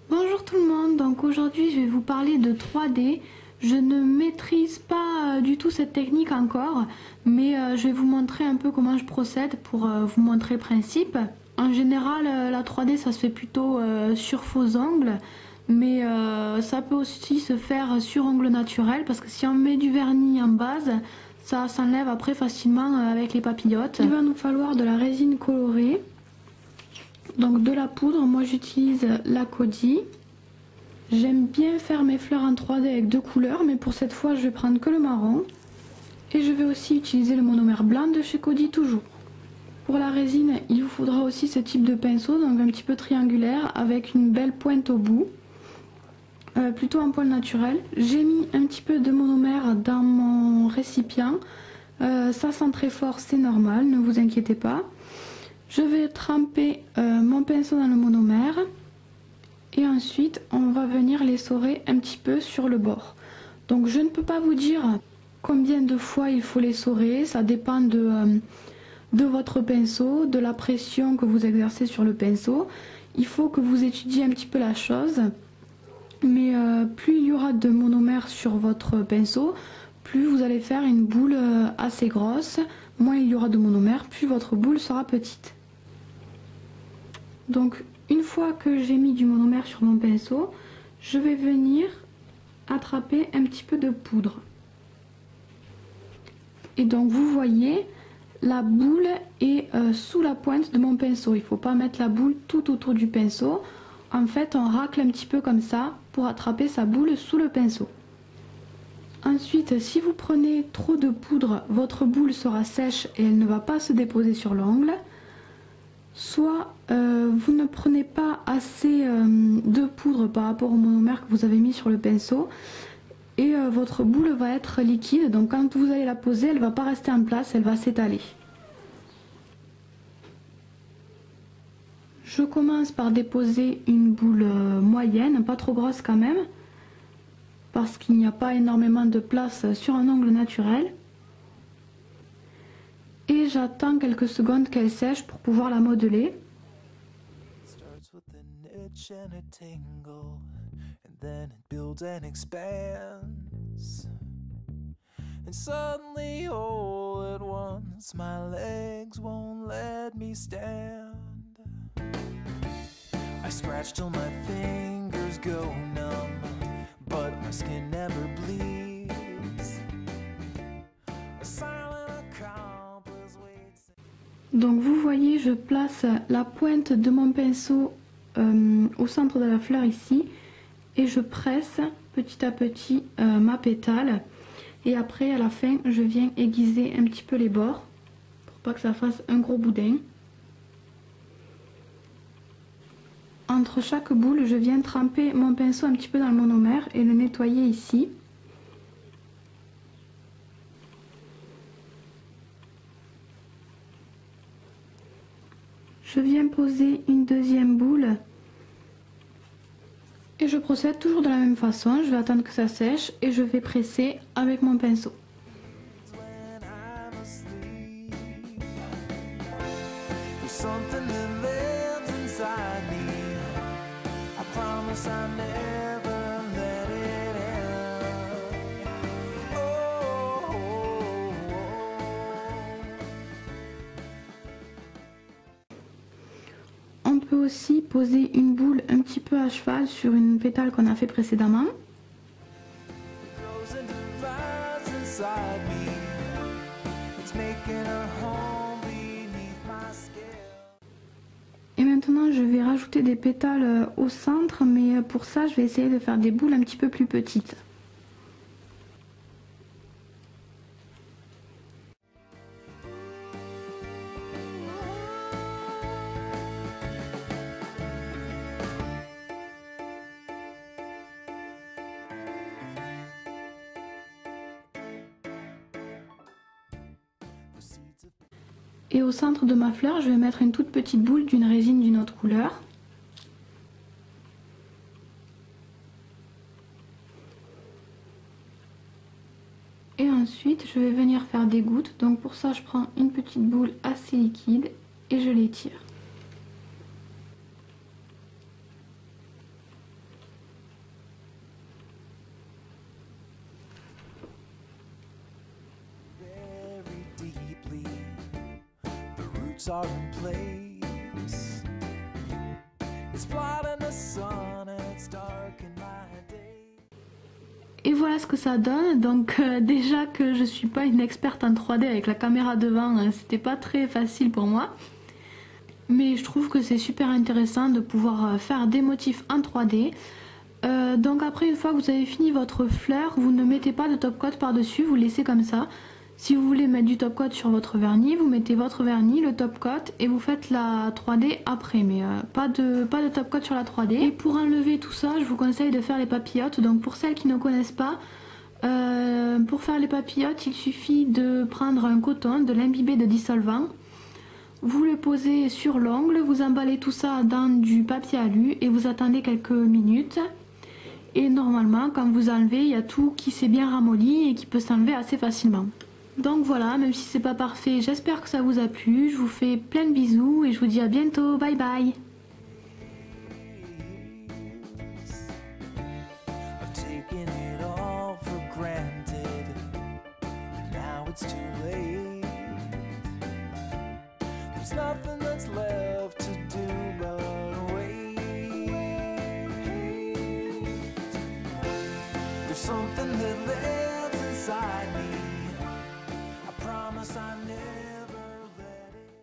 Bonjour tout le monde, donc aujourd'hui je vais vous parler de 3D. Je ne maîtrise pas du tout cette technique encore, mais je vais vous montrer un peu comment je procède pour vous montrer le principe. En général, la 3D ça se fait plutôt sur faux ongles, mais ça peut aussi se faire sur ongles naturels parce que si on met du vernis en base, ça s'enlève après facilement avec les papillotes. Il va nous falloir de la résine colorée. Donc de la poudre, moi j'utilise la Cody. J'aime bien faire mes fleurs en 3D avec deux couleurs, mais pour cette fois je vais prendre que le marron. Et je vais aussi utiliser le monomère blanc de chez Cody toujours. Pour la résine, il vous faudra aussi ce type de pinceau, donc un petit peu triangulaire avec une belle pointe au bout. Plutôt en poil naturel. J'ai mis un petit peu de monomère dans mon récipient. Ça sent très fort, c'est normal, ne vous inquiétez pas. Je vais tremper mon pinceau dans le monomère et ensuite on va venir l'essorer un petit peu sur le bord. Donc je ne peux pas vous dire combien de fois il faut l'essorer, ça dépend de votre pinceau, de la pression que vous exercez sur le pinceau. Il faut que vous étudiez un petit peu la chose, mais plus il y aura de monomère sur votre pinceau, plus vous allez faire une boule assez grosse. Moins il y aura de monomère, plus votre boule sera petite. Donc une fois que j'ai mis du monomère sur mon pinceau, je vais venir attraper un petit peu de poudre. Et donc vous voyez, la boule est sous la pointe de mon pinceau. Il ne faut pas mettre la boule tout autour du pinceau. En fait, on racle un petit peu comme ça pour attraper sa boule sous le pinceau. Ensuite, si vous prenez trop de poudre, votre boule sera sèche et elle ne va pas se déposer sur l'ongle. Soit vous ne prenez pas assez de poudre par rapport au monomère que vous avez mis sur le pinceau et votre boule va être liquide. Donc quand vous allez la poser, elle ne va pas rester en place, elle va s'étaler. Je commence par déposer une boule moyenne, pas trop grosse quand même, parce qu'il n'y a pas énormément de place sur un ongle naturel. Et j'attends quelques secondes qu'elle sèche pour pouvoir la modeler. I scratch till my fingers go numb, but my skin never bleeds. A silent accomplice waits. Donc vous voyez, je place la pointe de mon pinceau au centre de la fleur ici et je presse petit à petit ma pétale. Et après à la fin, je viens aiguiser un petit peu les bords pour pas que ça fasse un gros boudin. Entre chaque boule, je viens tremper mon pinceau un petit peu dans le monomère et le nettoyer ici. Je viens poser une deuxième boule et je procède toujours de la même façon. Je vais attendre que ça sèche et je vais presser avec mon pinceau. On peut aussi poser une boule un petit peu à cheval sur une pétale qu'on a fait précédemment. Et maintenant je vais rajouter des pétales au centre, mais pour ça je vais essayer de faire des boules un petit peu plus petites. Et au centre de ma fleur, je vais mettre une toute petite boule d'une résine d'une autre couleur. Et ensuite, je vais venir faire des gouttes. Donc pour ça, je prends une petite boule assez liquide et je l'étire. colors are in place. It's bright in the sun and it's dark in my day. Et voilà ce que ça donne. Donc déjà que je suis pas une experte en 3D avec la caméra devant, c'était pas très facile pour moi. Mais je trouve que c'est super intéressant de pouvoir faire des motifs en 3D. Donc après, une fois que vous avez fini votre fleur, vous ne mettez pas de top coat par dessus, vous laissez comme ça. Si vous voulez mettre du top coat sur votre vernis, vous mettez votre vernis, le top coat et vous faites la 3D après, mais pas de top coat sur la 3D. Et pour enlever tout ça, je vous conseille de faire les papillotes. Donc pour celles qui ne connaissent pas, pour faire les papillotes, il suffit de prendre un coton, de l'imbiber de dissolvant. Vous le posez sur l'ongle, vous emballez tout ça dans du papier alu et vous attendez quelques minutes. Et normalement, quand vous enlevez, il y a tout qui s'est bien ramolli et qui peut s'enlever assez facilement. Donc voilà, même si c'est pas parfait, j'espère que ça vous a plu. Je vous fais plein de bisous et je vous dis à bientôt. Bye bye!